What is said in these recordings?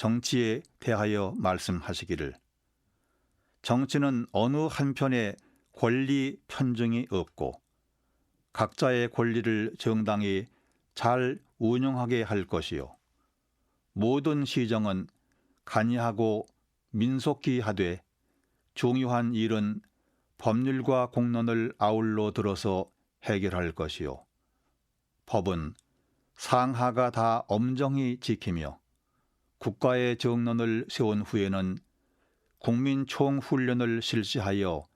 정치에 대하여 말씀하시기를 정치는 어느 한편에 권리 편중이 없고 각자의 권리를 정당히 잘 운영하게 할 것이요 모든 시정은 간이하고 민속히 하되 중요한 일은 법률과 공론을 아울러 들어서 해결할 것이요 법은 상하가 다 엄정히 지키며 국가의 정론을 세운 후에는 국민 총훈련을 실시하여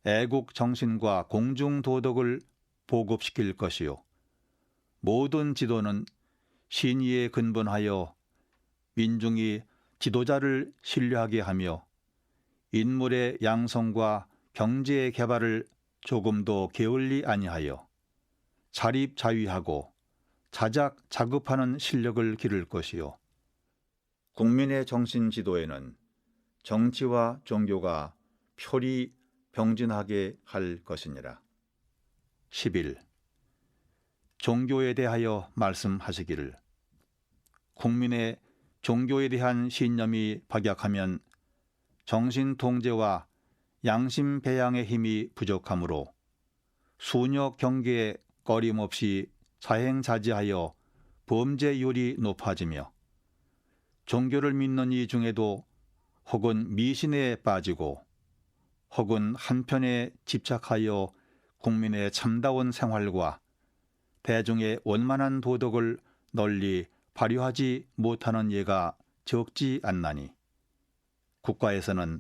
애국 정신과 공중 도덕을 보급시킬 것이요 모든 지도는 신의에 근본하여 민중이 지도자를 신뢰하게 하며 인물의 양성과 경제의 개발을 조금도 게을리 아니하여 자립자위하고 자작자급하는 실력을 기를 것이요 국민의 정신 지도에는 정치와 종교가 표리 병진하게 할 것이니라. 11. 종교에 대하여 말씀하시기를 국민의 종교에 대한 신념이 박약하면 정신 통제와 양심 배양의 힘이 부족하므로 순역 경계에 꺼림없이 자행자지하여 범죄율이 높아지며 종교를 믿는 이 중에도 혹은 미신에 빠지고 혹은 한편에 집착하여 국민의 참다운 생활과 대중의 원만한 도덕을 널리 발휘하지 못하는 예가 적지 않나니 국가에서는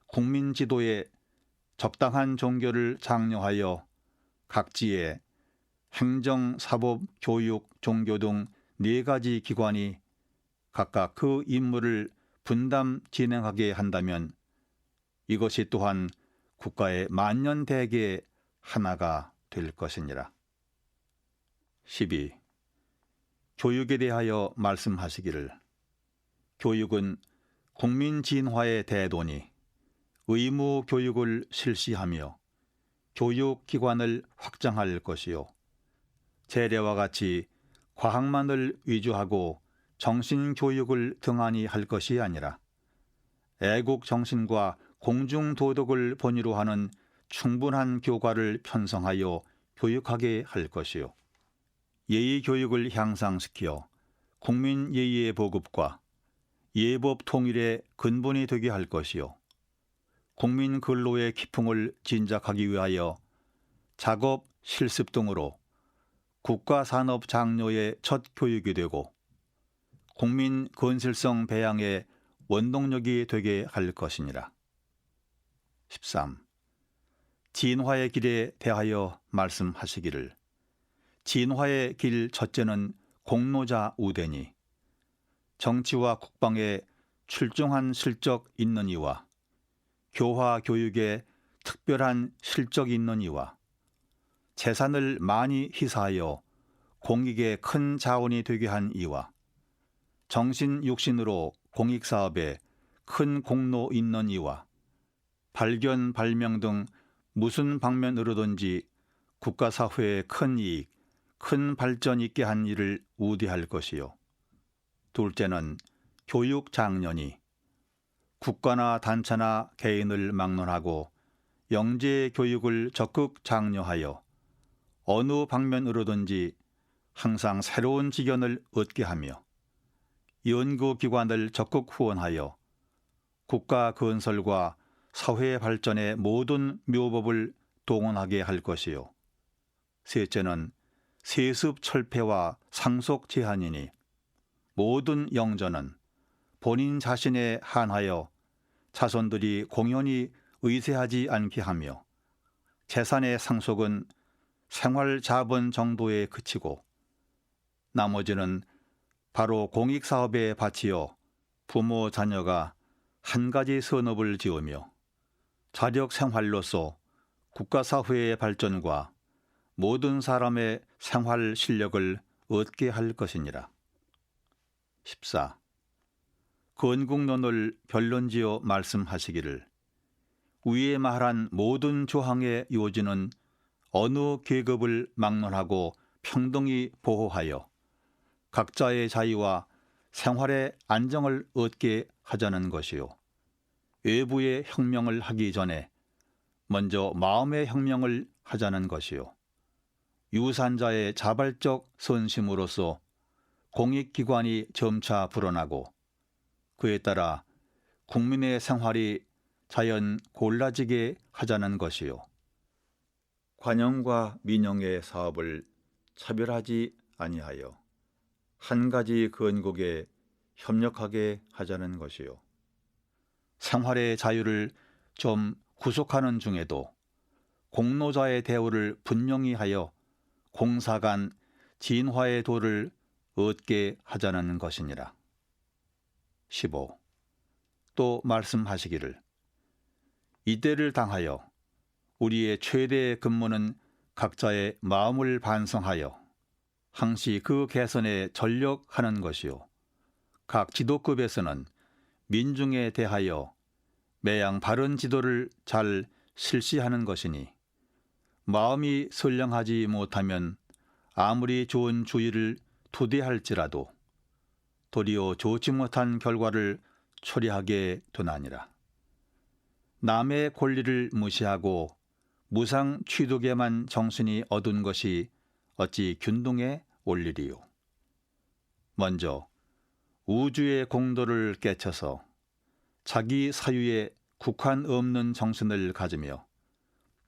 국민 지도에 적당한 종교를 장려하여 각지에 행정, 사법, 교육, 종교 등 4가지 기관이 각각 그 임무를 분담 진행하게 한다면 이것이 또한 국가의 만년대계의 하나가 될 것이니라. 12. 교육에 대하여 말씀하시기를 교육은 국민 진화의 대도니 의무 교육을 실시하며 교육기관을 확장할 것이요 재래와 같이 과학만을 위주하고 정신교육을 등한히 할 것이 아니라 애국 정신과 공중도덕을 본의로 하는 충분한 교과를 편성하여 교육하게 할 것이요 예의교육을 향상시켜 국민 예의의 보급과 예법 통일의 근본이 되게 할 것이요 국민 근로의 기풍을 진작하기 위하여 작업, 실습 등으로 국가산업 장려의 첫 교육이 되고 국민 건실성 배양의 원동력이 되게 할 것이니라. 13. 진화의 길에 대하여 말씀하시기를 진화의 길 첫째는 공로자 우대니 정치와 국방에 출중한 실적 있는 이와 교화 교육에 특별한 실적이 있는 이와 재산을 많이 희사하여 공익에 큰 자원이 되게 한 이와 정신 육신으로 공익사업에 큰 공로 있는 이와 발견 발명 등 무슨 방면으로든지 국가사회에 큰 이익, 큰 발전 있게 한 일을 우대할 것이요 둘째는 교육 장년이 국가나 단체나 개인을 막론하고 영재 교육을 적극 장려하여 어느 방면으로든지 항상 새로운 지견을 얻게 하며 연구기관을 적극 후원하여 국가 건설과 사회 발전의 모든 묘법을 동원하게 할 것이요 셋째는 세습 철폐와 상속 제한이니 모든 영전은 본인 자신에 한하여 자손들이 공연히 의세하지 않게 하며 재산의 상속은 생활자본 정도에 그치고 나머지는 바로 공익사업에 바치어 부모 자녀가 한 가지 선업을 지으며 자력 생활로서 국가사회의 발전과 모든 사람의 생활 실력을 얻게 할 것이니라. 14. 건국론을 변론지어 말씀하시기를 위에 말한 모든 조항의 요지는 어느 계급을 막론하고 평등히 보호하여 각자의 자유와 생활의 안정을 얻게 하자는 것이요. 외부의 혁명을 하기 전에 먼저 마음의 혁명을 하자는 것이요. 유산자의 자발적 선심으로써 공익기관이 점차 불어나고 그에 따라 국민의 생활이 자연 골라지게 하자는 것이요. 관영과 민영의 사업을 차별하지 아니하여 한 가지 건국에 협력하게 하자는 것이요. 생활의 자유를 좀 구속하는 중에도 공로자의 대우를 분명히 하여 공사 간 진화의 도를 얻게 하자는 것이니라. 15. 또 말씀하시기를 이때를 당하여 우리의 최대 근무는 각자의 마음을 반성하여 항시 그 개선에 전력하는 것이요. 각 지도급에서는 민중에 대하여 매양 바른 지도를 잘 실시하는 것이니 마음이 선량하지 못하면 아무리 좋은 주의를 투대할지라도 도리어 좋지 못한 결과를 초래하게 되나니라. 남의 권리를 무시하고 무상 취독에만 정신이 얻은 것이 어찌 균등에 올리리요. 먼저 우주의 공도를 깨쳐서 자기 사유에 국한 없는 정신을 가지며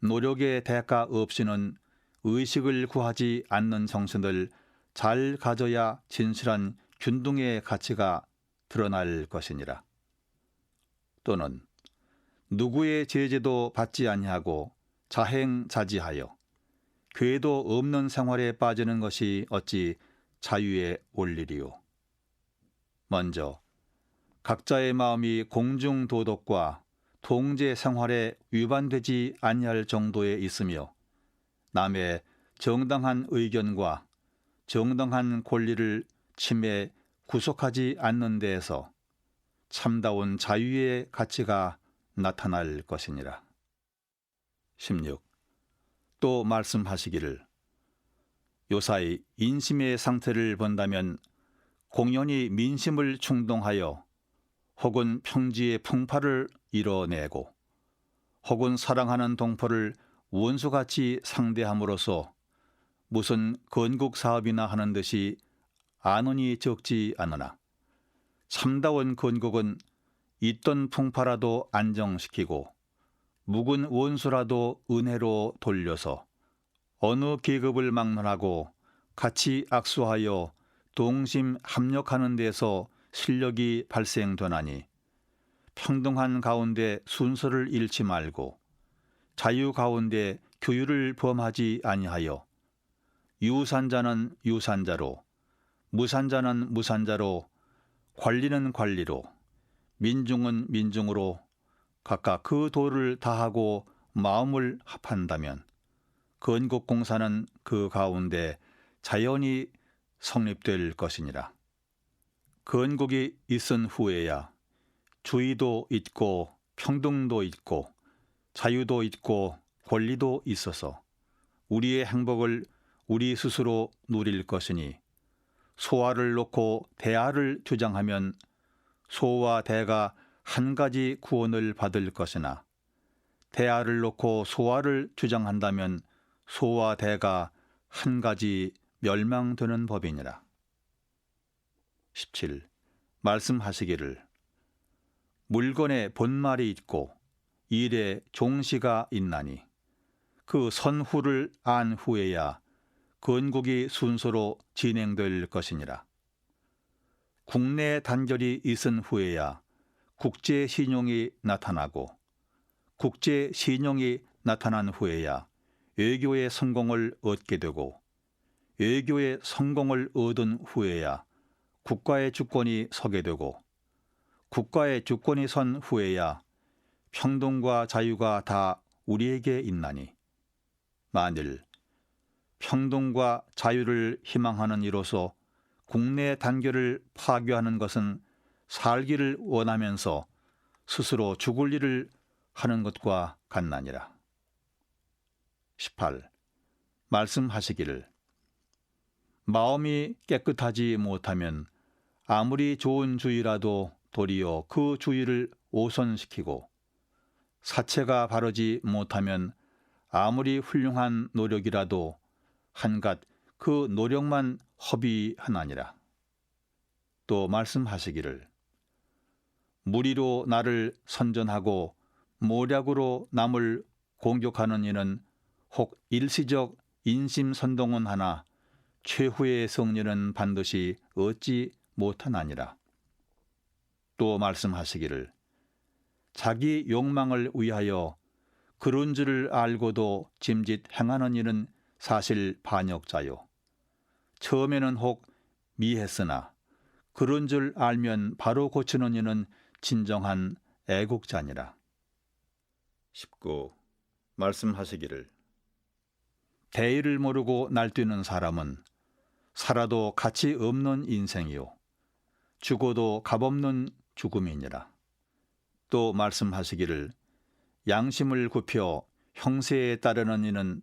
노력의 대가 없이는 의식을 구하지 않는 정신을 잘 가져야 진실한 균등의 가치가 드러날 것이니라. 또는 누구의 제재도 받지 아니하고 자행자지하여 궤도 없는 생활에 빠지는 것이 어찌 자유에 올리리요. 먼저 각자의 마음이 공중도덕과 통제 생활에 위반되지 아니할 정도에 있으며 남의 정당한 의견과 정당한 권리를 침해 구속하지 않는 데에서 참다운 자유의 가치가 나타날 것이니라. 16. 또 말씀하시기를 요사이 인심의 상태를 본다면 공연히 민심을 충동하여 혹은 평지의 풍파를 이뤄내고 혹은 사랑하는 동포를 원수같이 상대함으로써 무슨 건국 사업이나 하는 듯이 안원이 적지 않으나 참다운 건국은 있던 풍파라도 안정시키고 묵은 원수라도 은혜로 돌려서 어느 계급을 막론하고 같이 악수하여 동심 합력하는 데서 실력이 발생되나니 평등한 가운데 순서를 잃지 말고 자유 가운데 규율을 범하지 아니하여 유산자는 유산자로 무산자는 무산자로 관리는 관리로 민중은 민중으로 각각 그 도를 다하고 마음을 합한다면 건국공사는 그 가운데 자연히 성립될 것이니라. 건국이 있은 후에야 주의도 있고 평등도 있고 자유도 있고 권리도 있어서 우리의 행복을 우리 스스로 누릴 것이니 소아를 놓고 대아를 주장하면 소와 대가 한 가지 구원을 받을 것이나 대아를 놓고 소아를 주장한다면 소와 대가 한 가지 멸망되는 법이니라. 17. 말씀하시기를 물건에 본말이 있고 일에 종시가 있나니 그 선후를 안 후에야 건국이 순서로 진행될 것이니라. 국내 단결이 있은 후에야 국제 신용이 나타나고 국제 신용이 나타난 후에야 외교의 성공을 얻게 되고 외교의 성공을 얻은 후에야 국가의 주권이 서게 되고 국가의 주권이 선 후에야 평등과 자유가 다 우리에게 있나니 만일 평등과 자유를 희망하는 이로서 국내 단결을 파괴하는 것은 살기를 원하면서 스스로 죽을 일을 하는 것과 같나니라. 18. 말씀하시기를 마음이 깨끗하지 못하면 아무리 좋은 주의라도 도리어 그 주의를 오선시키고 사체가 바르지 못하면 아무리 훌륭한 노력이라도 한갓 그 노력만 허비하나니라. 또 말씀하시기를 무리로 나를 선전하고 모략으로 남을 공격하는 이는 혹 일시적 인심선동은 하나 최후의 승리는 반드시 얻지 못하나니라. 또 말씀하시기를 자기 욕망을 위하여 그런 줄을 알고도 짐짓 행하는 이는 사실 반역자요. 처음에는 혹 미했으나 그런 줄 알면 바로 고치는 이는 진정한 애국자니라. 19. 말씀하시기를 대의를 모르고 날뛰는 사람은 살아도 가치 없는 인생이요 죽어도 값없는 죽음이니라. 또 말씀하시기를 양심을 굽혀 형세에 따르는 이는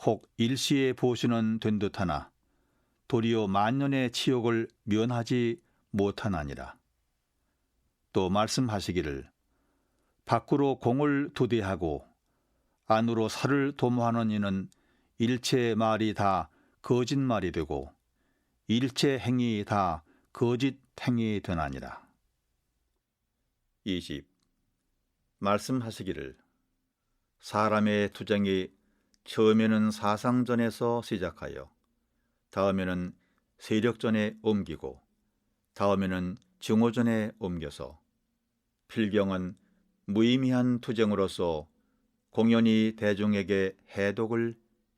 혹 일시의 보수는 된 듯하나 도리어 만년의 치욕을 면하지 못하나니라. 또 말씀하시기를 밖으로 공을 두대하고 안으로 살을 도모하는 이는 일체 말이 다 거짓말이 되고 일체 행위 다 거짓 행위 되나니라. 20. 말씀하시기를 사람의 투쟁이 처음에는 사상전에서 시작하여 다음에는 세력전에 옮기고 다음에는 증오전에 옮겨서 필경은 무의미한 투쟁으로서 공연히 대중에게 해독을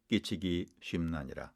끼치기 쉽나니라.